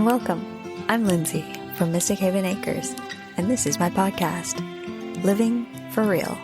Welcome. I'm Lindsay from Mystic Haven Acres, and this is my podcast, Living for Real.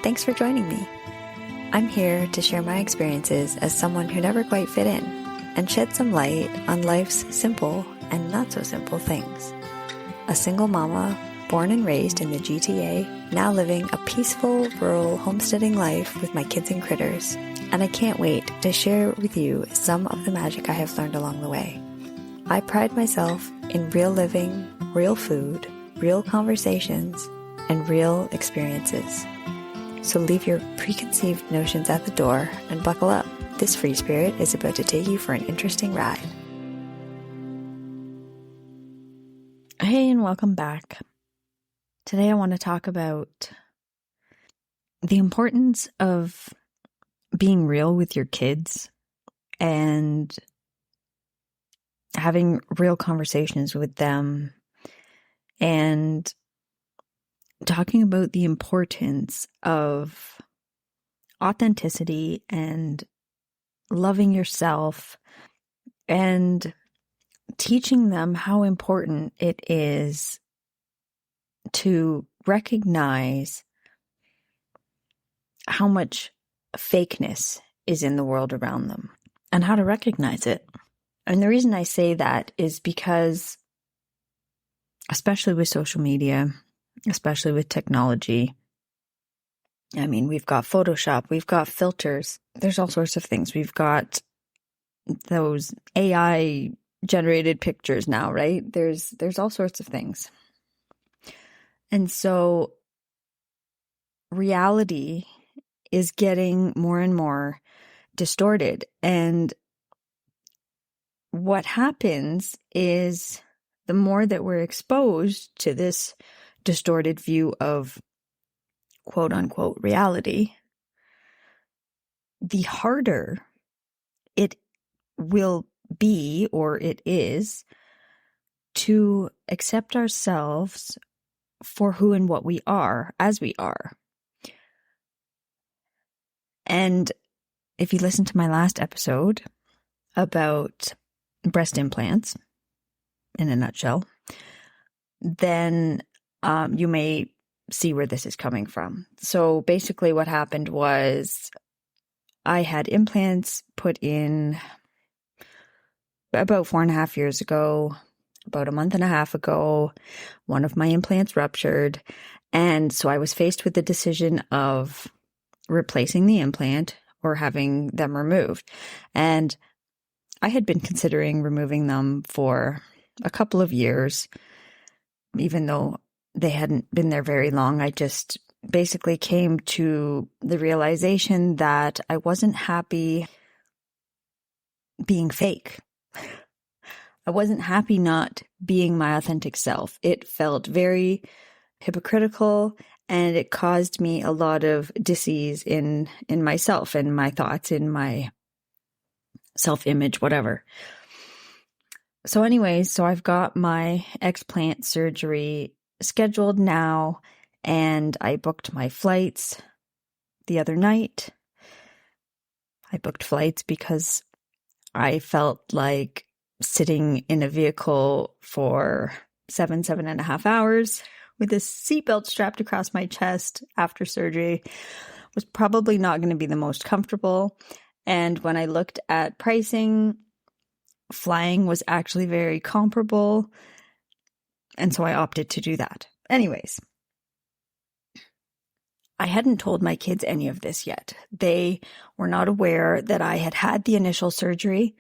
Thanks for joining me. I'm here to share my experiences as someone who never quite fit in and shed some light on life's simple and not so simple things. A single mama, born and raised in the GTA, now living a peaceful, rural, homesteading life with my kids and critters. And I can't wait to share with you some of the magic I have learned along the way. I pride myself in real living, real food, real conversations, and real experiences. So leave your preconceived notions at the door and buckle up. This free spirit is about to take you for an interesting ride. Hey, and welcome back. Today I want to talk about the importance of being real with your kids and having real conversations with them and talking about the importance of authenticity and loving yourself and teaching them how important it is to recognize how much fakeness is in the world around them and how to recognize it. And the reason I say that is because, especially with social media, especially with technology, I mean, we've got Photoshop, we've got filters, there's all sorts of things. We've got those AI generated pictures now, right? There's all sorts of things. And so reality is getting more and more distorted. And what happens is the more that we're exposed to this distorted view of quote unquote reality, the harder it will be, or it is, to accept ourselves for who and what we are as we are. And if you listen to my last episode about breast implants, in a nutshell, then you may see where this is coming from. So basically what happened was I had implants put in about 4.5 years ago. About a month and a half ago, one of my implants ruptured. And so I was faced with the decision of replacing the implant or having them removed. And I had been considering removing them for a couple of years, even though they hadn't been there very long. I just basically came to the realization that I wasn't happy being fake. I wasn't happy not being my authentic self. It felt very hypocritical, and it caused me a lot of dis-ease in myself and my thoughts, in my self-image, whatever. So anyways, so I've got my explant surgery scheduled now, and I booked my flights the other night. I booked flights because I felt like sitting in a vehicle for 7.5 hours with a seatbelt strapped across my chest after surgery was probably not going to be the most comfortable. And when I looked at pricing, flying was actually very comparable. And so I opted to do that. Anyways, I hadn't told my kids any of this yet. They were not aware that I had had the initial surgery.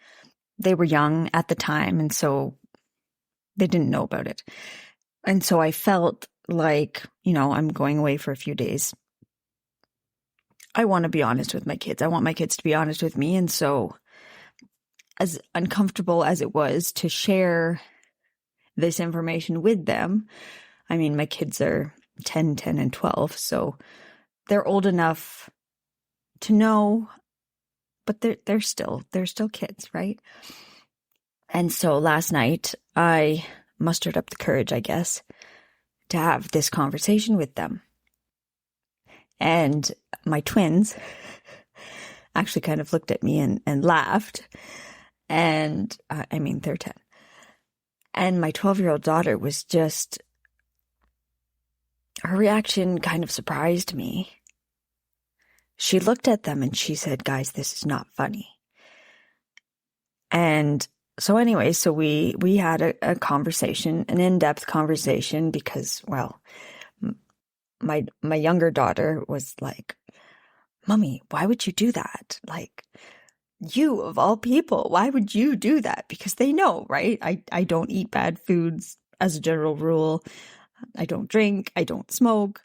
They were young at the time, and so they didn't know about it. And so I felt like, I'm going away for a few days. I want to be honest with my kids. I want my kids to be honest with me. And so, as uncomfortable as it was to share this information with them, I mean, my kids are 10, and 12, so they're old enough to know, but they're still kids, right? And so last night I mustered up the courage, I guess, to have this conversation with them. And my twins actually kind of looked at me and laughed. And I mean, they're 10. And my 12-year-old daughter was just, her reaction kind of surprised me. She looked at them and she said, "Guys, this is not funny." And so anyway, so we had a conversation, an in-depth conversation, because, well, my younger daughter was like, "Mommy, why would you do that? Like, you of all people, why would you do that?" Because they know, right? I don't eat bad foods as a general rule. I don't drink. I don't smoke.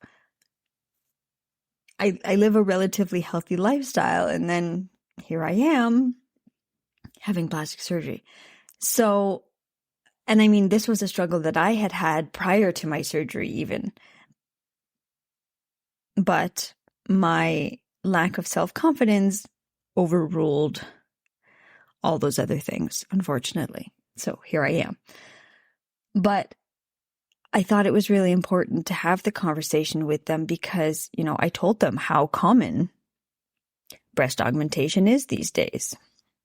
I live a relatively healthy lifestyle. And then here I am having plastic surgery. So, and I mean, this was a struggle that I had had prior to my surgery even. But my lack of self-confidence overruled all those other things, unfortunately. So here I am. But I thought it was really important to have the conversation with them because, you know, I told them how common breast augmentation is these days.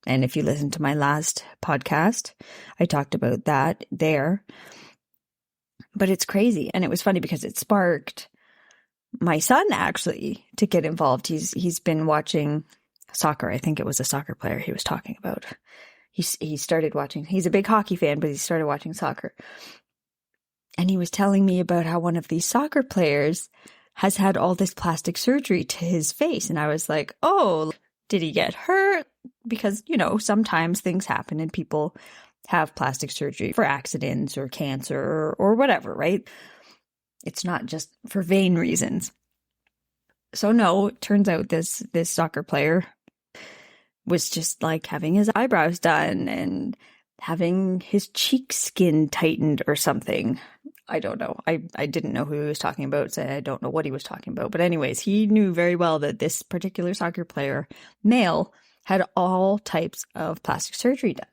And if you listen to my last podcast, I talked about that there. But it's crazy. And it was funny because it sparked my son actually to get involved. He's been watching soccer. I think it was a soccer player he was talking about. He started watching. He's a big hockey fan, but he started watching soccer. And he was telling me about how one of these soccer players has had all this plastic surgery to his face. And I was like, oh, did he get hurt? Because, you know, sometimes things happen and people have plastic surgery for accidents or cancer or whatever, right? It's not just for vain reasons. So no, it turns out this soccer player was just like having his eyebrows done and having his cheek skin tightened or something. I don't know. I didn't know who he was talking about, so I don't know what he was talking about. But anyways, he knew very well that this particular soccer player, male, had all types of plastic surgery done.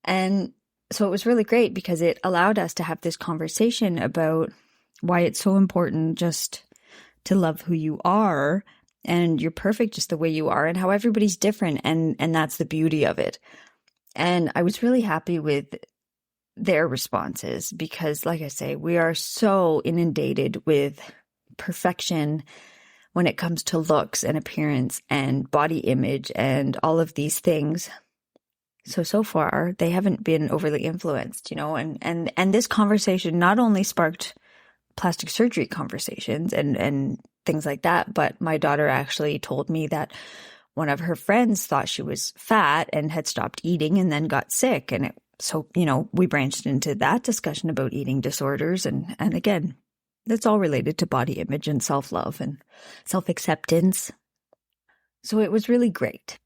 And so it was really great because it allowed us to have this conversation about why it's so important just to love who you are, and you're perfect just the way you are, and how everybody's different, and that's the beauty of it. And I was really happy with their responses because, like I say, we are so inundated with perfection when it comes to looks and appearance and body image and all of these things. So far, they haven't been overly influenced, you know, and this conversation not only sparked plastic surgery conversations and things like that, but my daughter actually told me that one of her friends thought she was fat and had stopped eating and then got sick. And so, you know, we branched into that discussion about eating disorders. And again, that's all related to body image and self-love and self-acceptance. So it was really great.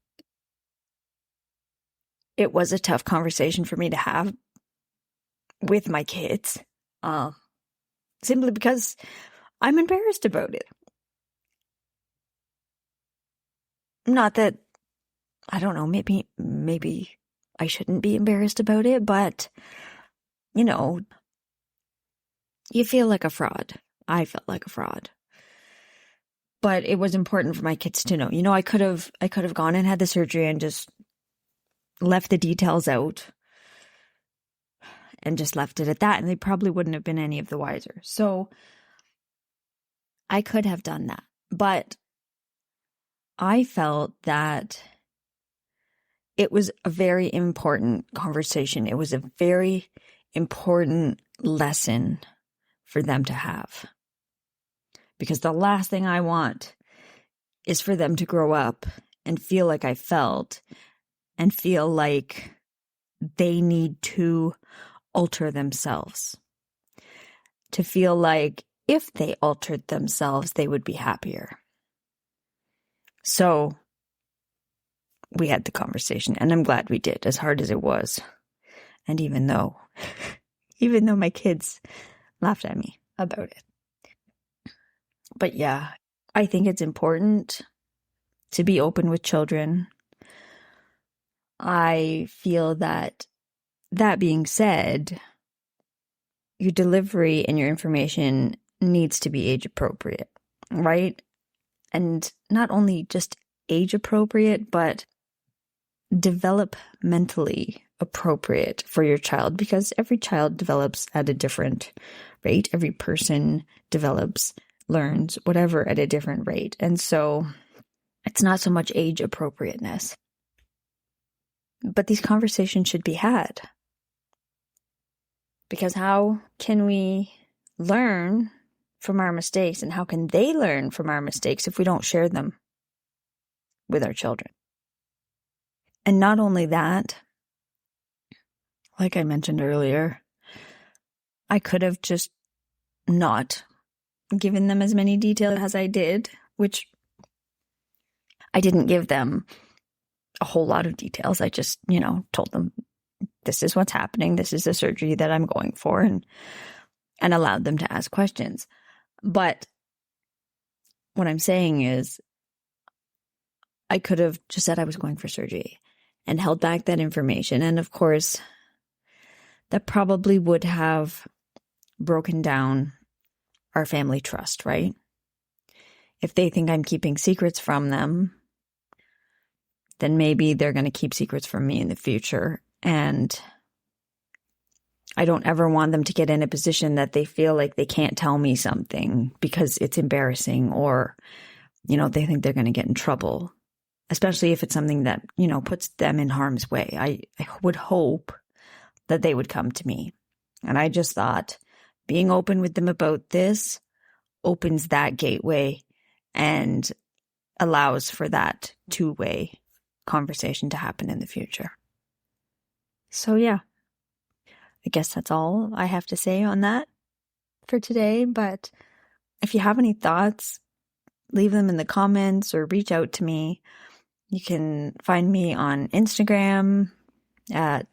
It was a tough conversation for me to have with my kids, simply because I'm embarrassed about it. Not that, I don't know, maybe I shouldn't be embarrassed about it, but, you know, you feel like a fraud. I felt like a fraud. But it was important for my kids to know. You know, I could have gone and had the surgery and just left the details out and just left it at that, and they probably wouldn't have been any of the wiser. So I could have done that. But I felt that it was a very important conversation. It was a very important lesson for them to have. Because the last thing I want is for them to grow up and feel like I felt and feel like they need to alter themselves. To feel like if they altered themselves, they would be happier. So we had the conversation, and I'm glad we did, as hard as it was. And even though my kids laughed at me about it. But yeah, I think it's important to be open with children. I feel that being said, your delivery and your information needs to be age appropriate, right? And not only just age appropriate, but developmentally appropriate for your child, because every child develops at a different rate. Every person develops, learns, whatever, at a different rate. And so it's not so much age appropriateness. But these conversations should be had. Because how can we learn from our mistakes, and how can they learn from our mistakes if we don't share them with our children? And not only that, like I mentioned earlier, I could have just not given them as many details as I did, which I didn't give them a whole lot of details. I just, told them, this is what's happening. This is the surgery that I'm going for, and allowed them to ask questions. But what I'm saying is, I could have just said I was going for surgery and held back that information. And of course, that probably would have broken down our family trust, right? If they think I'm keeping secrets from them, then maybe they're going to keep secrets from me in the future. And I don't ever want them to get in a position that they feel like they can't tell me something because it's embarrassing, or, they think they're going to get in trouble, especially if it's something that, puts them in harm's way. I would hope that they would come to me. And I just thought being open with them about this opens that gateway and allows for that two-way conversation to happen in the future. So yeah, I guess that's all I have to say on that for today. But if you have any thoughts, leave them in the comments or reach out to me. You can find me on Instagram at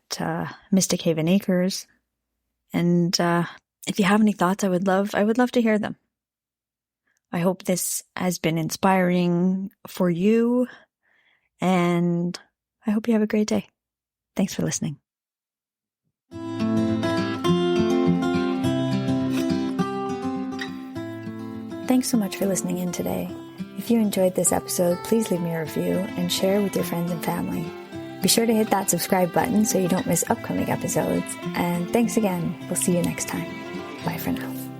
Mystic Haven Acres. And if you have any thoughts, I would love to hear them. I hope this has been inspiring for you, and I hope you have a great day. Thanks for listening. Thanks so much for listening in today. If you enjoyed this episode, please leave me a review and share with your friends and family. Be sure to hit that subscribe button so you don't miss upcoming episodes. And thanks again. We'll see you next time. Bye for now.